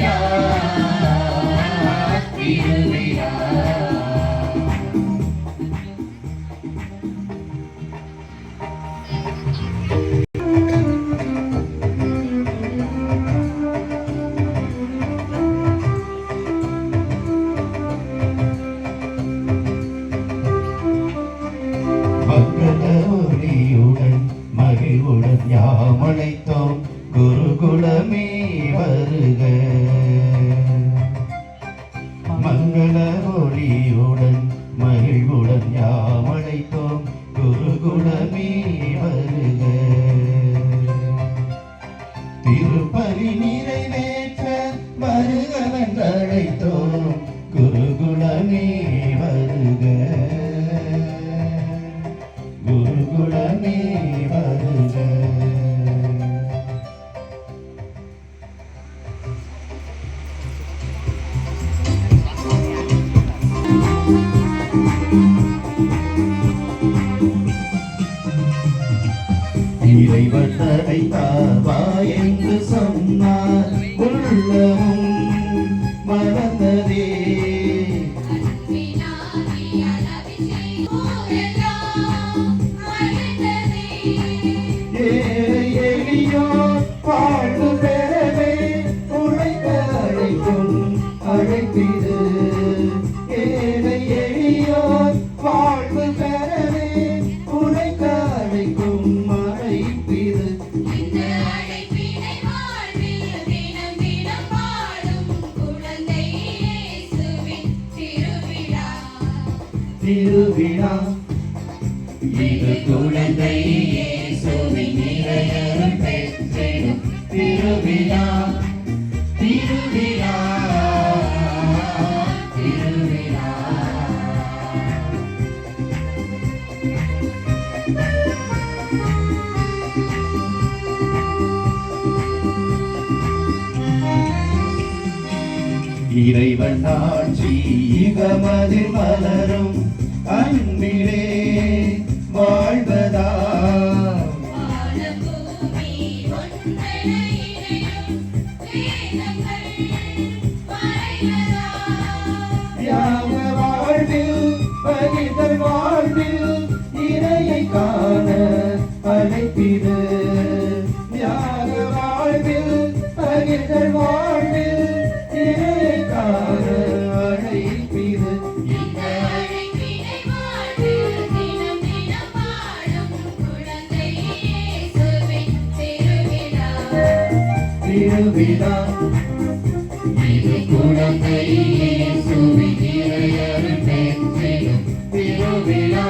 திருவிழா திருவிழா மங்களொலியுடன் மகிழ்வுடன் யாமழைத்தோம் குருகுலமே வருக. மங்கள ஒளியுடன் மகிழ்வுடன் யாமழைத்தோம் குருகுலமே வருக. திருப்பலி நிறைவேற்ற வருகவன் அழைத்தோம் குருகுலமே வருக. குருகுலமே வருக. இறைவன் அழைத்தாவா என்று சொன்னார் உள்ளமும் மறந்ததே. எளியோர் வாழ்வு பெறவே உழைக்க அழைக்கும் அழைப்பிது. ஏழை எளியோர் வாழ்வு பெறவே உழைக்க அழைக்கும் அழைப்பிது. திருவிழா இது குழந்தை இயேசுவின் இறையருள் பெற்றிடும் திருவிழா திருவிழா திருவிழா. இறைவன் ஆட்சி இகமதில் மலரும் அன்பிலே வாழ்வதா. யாக வாழ்வில் பகிர்தல் வாழ்வில் இறையை காண அழைப்பிது. யாக வாழ்வில் பகிர்தல் வாழ்வில் இறையை காண அழைப்பிது. திருவிழா இது குழந்தை இயேசுவின் இறையருள் பெற்றிடும் திருவிழா.